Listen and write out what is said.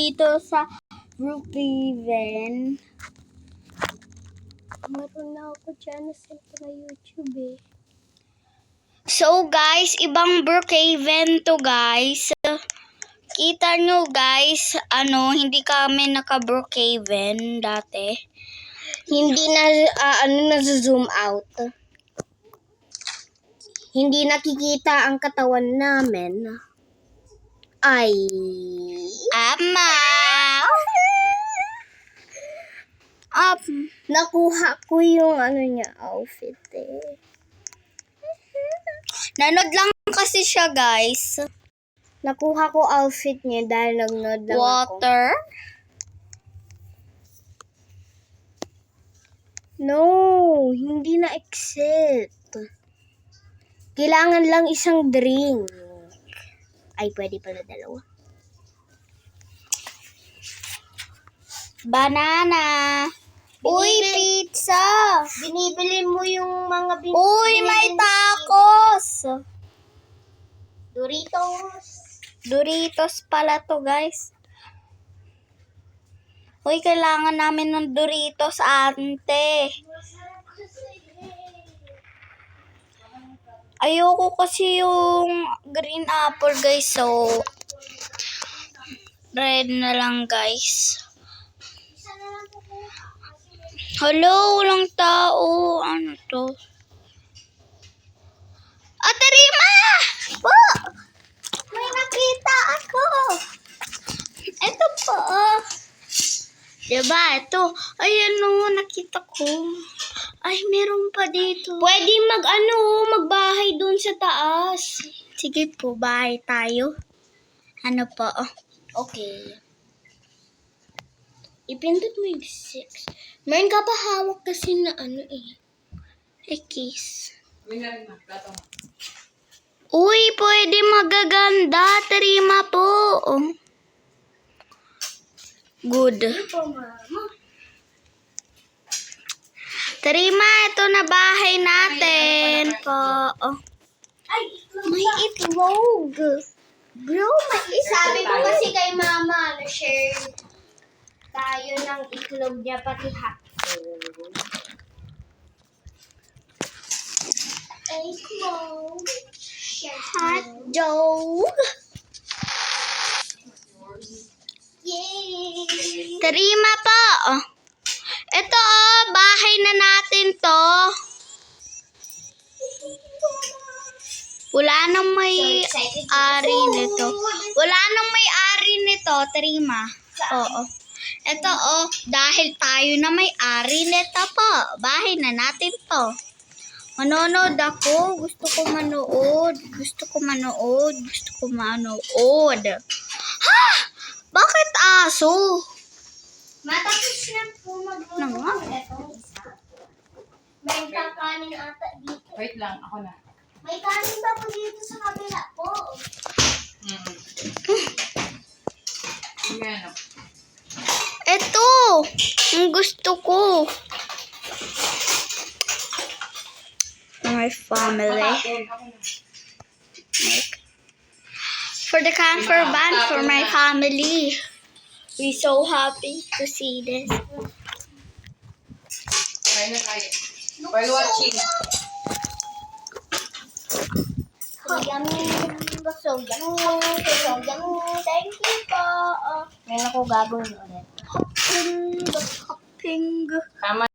dito sa Brookhaven. Meron na ako dyan sa YouTube eh. So guys, ibang Brookhaven to guys. Kita nyo guys, hindi kami naka-Brookhaven dati. Hindi na, na-zoom out. Hindi nakikita ang katawan namin. Ay. Ama! Nakuha ko yung outfit eh. Nanood lang kasi siya guys. Nakuha ko outfit niya dahil nag-nod lang ako. Water. No, hindi na accept. Kailangan lang isang drink. Ay, pwede pala dalawa. Banana. Uy, pizza. Binibili mo yung mga Uy, may tacos. Doritos. Doritos pala to guys. Uy, kailangan namin ng Doritos, ante. Ayoko kasi yung green apple guys. So, red na lang guys. Hello, walang tao. Ano to? Ate Rima! Po! May nakita ako. Ito po. Diba? Ito. Ayan o, nakita ko. Ay, meron pa dito. Pwede magbahay dun sa taas. Sige po, bahay tayo. Ano po? Okay. Ipindot mo yung 6. Meron ka pa hawak kasi na Kiss. Uy, pwede magaganda. Tarima po. Good. Ito, mama. Tarima, ito na bahay natin po. Ay, May itlog. bro, sabi ko kasi kay mama, share tayo ng itlog niya pati hotdog. Itlog. Hotdog. Yay! Tarima po. Ito bahay na natin to. Wala nang may ari nito. Wala nang may ari nito, Tarima. Oo. Ito dahil tayo na may ari nito po. Bahay na natin to. Manonood ako. Gusto ko manood. Ha! Bakit aso? Matapos na po magluto Ano nga? itong isa. May kakanin ata dito. Wait lang, ako na. May kanin ba po dito sa kabila po? Ano? Ito! Ang gusto ko. My family. For the camper van, for my family. We so happy to see this. Try na tayo. While watching. So yummy. So yummy. Thank you po. Ngayon ako gagawin ulit. Hopping. Tama.